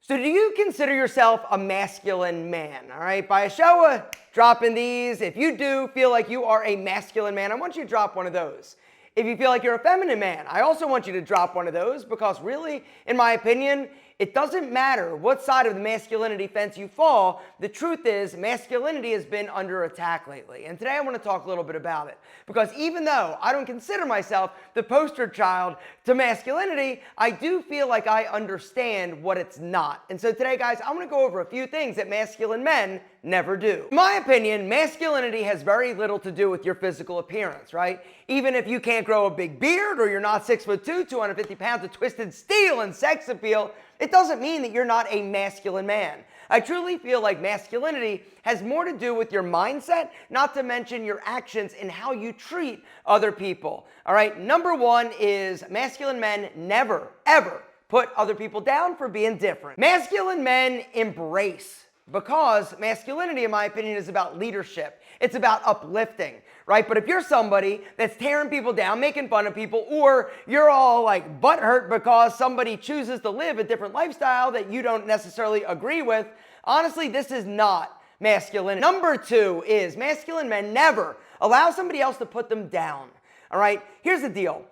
So do you consider yourself a masculine man? All right, by a show of dropping these, if you do feel like you are a masculine man, I want you to drop one of those. If you feel like you're a feminine man, I also want you to drop one of those, because really, in my opinion, it doesn't matter what side of the masculinity fence you fall. The truth is, masculinity has been under attack lately. And today I want to talk a little bit about it. Because even though I don't consider myself the poster child to masculinity, I do feel like I understand what it's not. And so today, guys, I'm going to go over a few things that masculine men never do. In my opinion, masculinity has very little to do with your physical appearance, right? Even if you can't grow a big beard, or you're not 6'2", 250 pounds of twisted steel and sex appeal, it doesn't mean that you're not a masculine man. I truly feel like masculinity has more to do with your mindset, not to mention your actions and how you treat other people. All right, number one is masculine men never, ever put other people down for being different. Masculine men embrace, because masculinity, in my opinion, is about leadership. It's about uplifting, right? But if you're somebody that's tearing people down, making fun of people, or you're all like butthurt because somebody chooses to live a different lifestyle that you don't necessarily agree with, honestly, this is not masculine. Number two is masculine men never allow somebody else to put them down, all right? Here's the deal.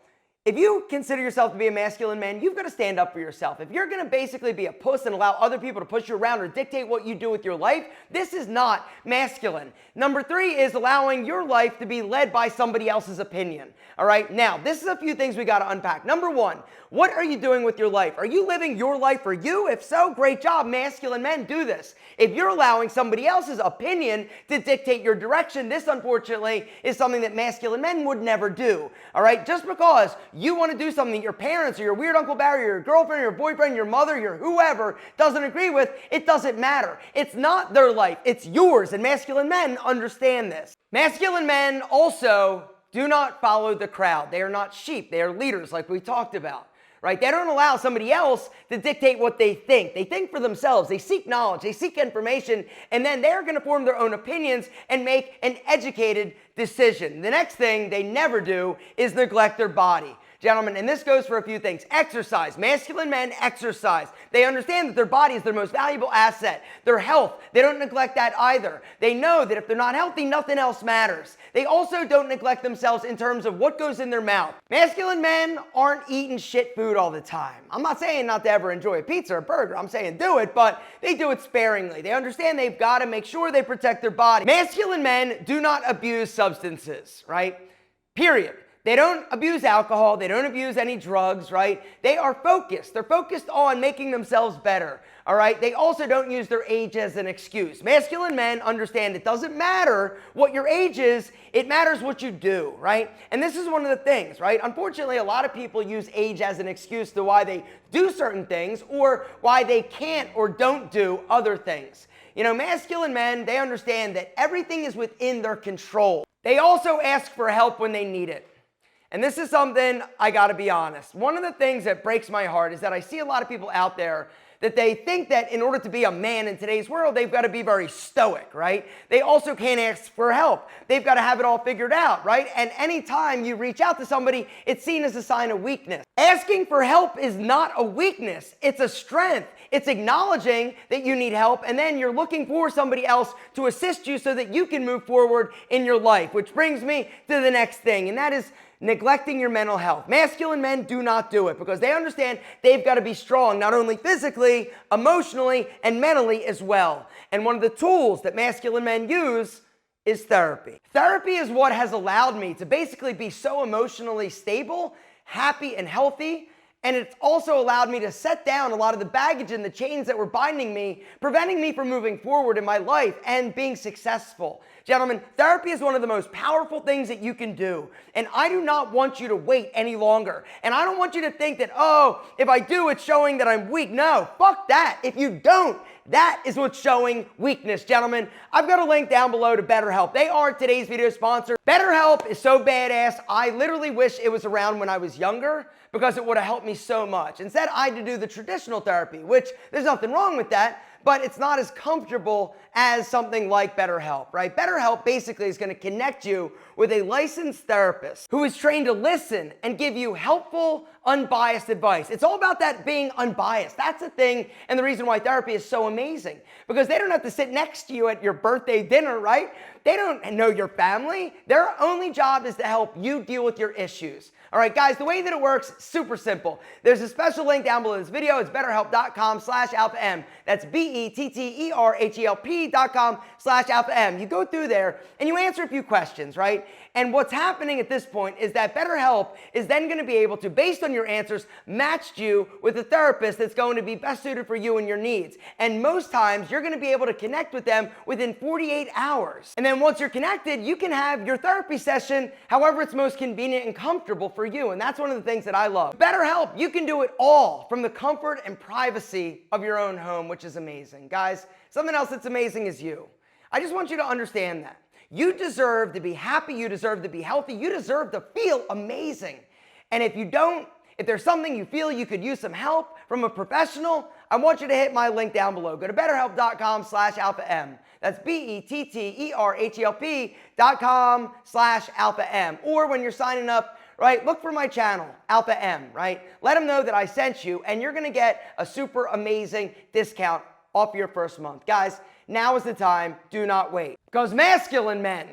If you consider yourself to be a masculine man, you've got to stand up for yourself. If you're going to basically be a puss and allow other people to push you around or dictate what you do with your life, this is not masculine. Number three is allowing your life to be led by somebody else's opinion. All right, now, this is a few things we got to unpack. Number one, what are you doing with your life? Are you living your life for you? If so, great job. Masculine men do this. If you're allowing somebody else's opinion to dictate your direction, this unfortunately is something that masculine men would never do. All right, just because you want to do something that your parents or your weird Uncle Barry or your girlfriend or your boyfriend, your mother, your whoever doesn't agree with, it doesn't matter. It's not their life, it's yours, and masculine men understand this. Masculine men also do not follow the crowd. They are not sheep, they are leaders, like we talked about. Right? They don't allow somebody else to dictate what they think. They think for themselves. They seek knowledge. They seek information. And then they're going to form their own opinions and make an educated decision. The next thing they never do is neglect their body. Gentlemen, and this goes for a few things. Exercise. Masculine men exercise. They understand that their body is their most valuable asset. Their health, they don't neglect that either. They know that if they're not healthy, nothing else matters. They also don't neglect themselves in terms of what goes in their mouth. Masculine men aren't eating shit food all the time. I'm not saying not to ever enjoy a pizza or burger. I'm saying do it, but they do it sparingly. They understand they've got to make sure they protect their body. Masculine men do not abuse substances, right? Period. They don't abuse alcohol. They don't abuse any drugs, right? They are focused. They're focused on making themselves better, all right? They also don't use their age as an excuse. Masculine men understand it doesn't matter what your age is. It matters what you do, right? And this is one of the things, right? Unfortunately, a lot of people use age as an excuse to why they do certain things or why they can't or don't do other things. You know, masculine men, they understand that everything is within their control. They also ask for help when they need it. And this is something I gotta be honest. One of the things that breaks my heart is that I see a lot of people out there that they think that in order to be a man in today's world, they've got to be very stoic, right? They also can't ask for help. They've got to have it all figured out, right? And anytime you reach out to somebody, it's seen as a sign of weakness. Asking for help is not a weakness. It's a strength. It's acknowledging that you need help, and then you're looking for somebody else to assist you so that you can move forward in your life, which brings me to the next thing, and that is neglecting your mental health. Masculine men do not do it because they understand they've got to be strong, not only physically, emotionally, and mentally as well. And one of the tools that masculine men use is therapy. Therapy is what has allowed me to basically be so emotionally stable, happy, and healthy. And it's also allowed me to set down a lot of the baggage and the chains that were binding me, preventing me from moving forward in my life and being successful. Gentlemen, therapy is one of the most powerful things that you can do. And I do not want you to wait any longer. And I don't want you to think that, oh, if I do, it's showing that I'm weak. No, fuck that. If you don't, that is what's showing weakness, gentlemen. I've got a link down below to BetterHelp. They are today's video sponsor. BetterHelp is so badass. I literally wish it was around when I was younger because it would have helped me so much. Instead, I had to do the traditional therapy, which there's nothing wrong with that, but it's not as comfortable as something like BetterHelp, right? BetterHelp basically is going to connect you with a licensed therapist who is trained to listen and give you helpful, unbiased advice. It's all about that being unbiased. That's the thing, and the reason why therapy is so amazing, because they don't have to sit next to you at your birthday dinner, right? They don't know your family. Their only job is to help you deal with your issues. All right, guys, the way that it works, super simple. There's a special link down below this video. It's betterhelp.com/alpha-M. That's BETTERHELP.com/alpha-M. You go through there and you answer a few questions, right? And what's happening at this point is that BetterHelp is then going to be able to, based on your answers, match you with a therapist that's going to be best suited for you and your needs. And most times, you're going to be able to connect with them within 48 hours. And then once you're connected, you can have your therapy session however it's most convenient and comfortable for you. And that's one of the things that I love. BetterHelp, you can do it all from the comfort and privacy of your own home, which is amazing. Guys, something else that's amazing is you. I just want you to understand that. You deserve to be happy, you deserve to be healthy, you deserve to feel amazing. And if you don't, if there's something you feel you could use some help from a professional, I want you to hit my link down below. Go to betterhelp.com/alpha-M. That's BETTERHELP.com/alpha-M. Or when you're signing up, right, look for my channel, Alpha M, right? Let them know that I sent you, and you're gonna get a super amazing discount off your first month. Guys, now is the time, do not wait. Because masculine men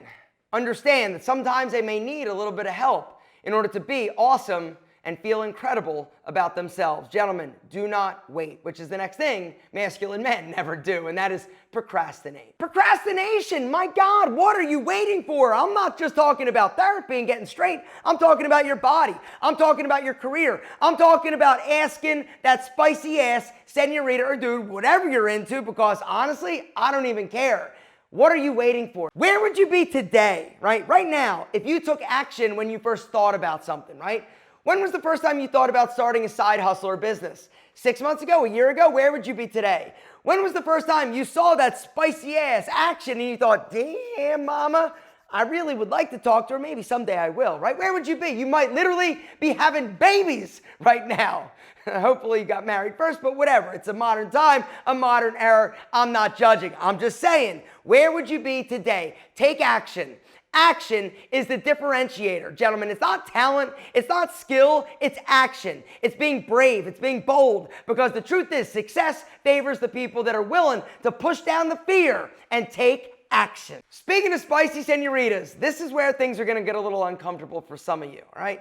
understand that sometimes they may need a little bit of help in order to be awesome and feel incredible about themselves. Gentlemen, do not wait, which is the next thing masculine men never do, and that is procrastinate. Procrastination, my God, what are you waiting for? I'm not just talking about therapy and getting straight. I'm talking about your body. I'm talking about your career. I'm talking about asking that spicy ass senorita or dude, whatever you're into, because honestly, I don't even care. What are you waiting for? Where would you be today, right? Right now, if you took action when you first thought about something, right? When was the first time you thought about starting a side hustle or business? 6 months ago, a year ago? Where would you be today? When was the first time you saw that spicy ass action and you thought, damn, mama, I really would like to talk to her. Maybe someday I will, right? Where would you be? You might literally be having babies right now. Hopefully you got married first, but whatever. It's a modern time, a modern era. I'm not judging. I'm just saying, where would you be today? Take action. Action is the differentiator, gentlemen. It's not talent, it's not skill, it's action. It's being brave, it's being bold, because the truth is success favors the people that are willing to push down the fear and take action. Speaking of spicy senoritas, this is where things are gonna get a little uncomfortable for some of you, all right?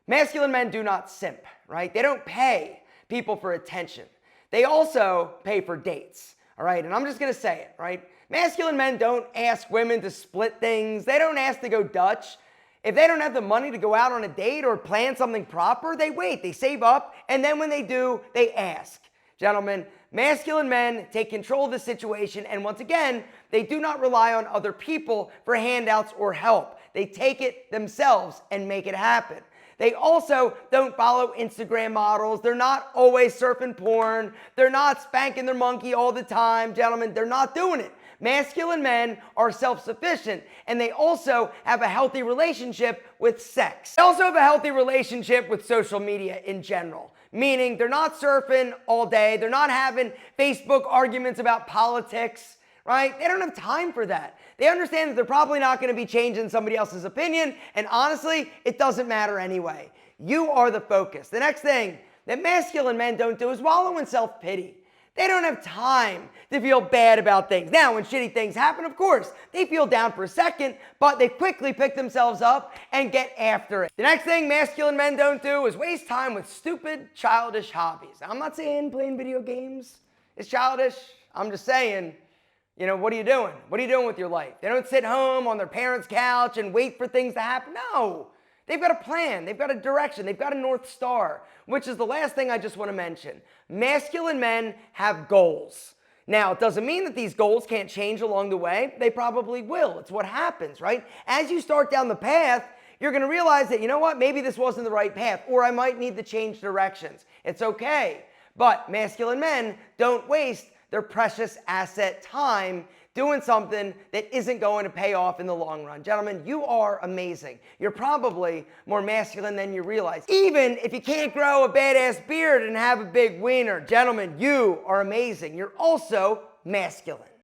Masculine men do not simp, right? They don't pay people for attention. They also pay for dates, all right? And I'm just gonna say it, right? Masculine men don't ask women to split things. They don't ask to go Dutch. If they don't have the money to go out on a date or plan something proper, they wait, they save up, and then when they do, they ask. Gentlemen, masculine men take control of the situation, and once again, they do not rely on other people for handouts or help. They take it themselves and make it happen. They also don't follow Instagram models. They're not always surfing porn. They're not spanking their monkey all the time. Gentlemen, they're not doing it. Masculine men are self-sufficient, and they also have a healthy relationship with sex. They also have a healthy relationship with social media in general, meaning they're not surfing all day. They're not having Facebook arguments about politics, right? They don't have time for that. They understand that they're probably not going to be changing somebody else's opinion, and honestly, it doesn't matter anyway. You are the focus. The next thing that masculine men don't do is wallow in self-pity. They don't have time to feel bad about things. Now, when shitty things happen, of course, they feel down for a second, but they quickly pick themselves up and get after it. The next thing masculine men don't do is waste time with stupid, childish hobbies. I'm not saying playing video games is childish. I'm just saying, you know, what are you doing? What are you doing with your life? They don't sit home on their parents' couch and wait for things to happen. No. They've got a plan, they've got a direction, they've got a North Star, which is the last thing I just want to mention. Masculine men have goals. Now, it doesn't mean that these goals can't change along the way. They probably will. It's what happens, right? As you start down the path, you're going to realize that, you know what, maybe this wasn't the right path, or I might need to change directions. It's okay. But masculine men don't waste their precious asset time doing something that isn't going to pay off in the long run. Gentlemen, you are amazing. You're probably more masculine than you realize. Even if you can't grow a badass beard and have a big wiener, gentlemen, you are amazing. You're also masculine.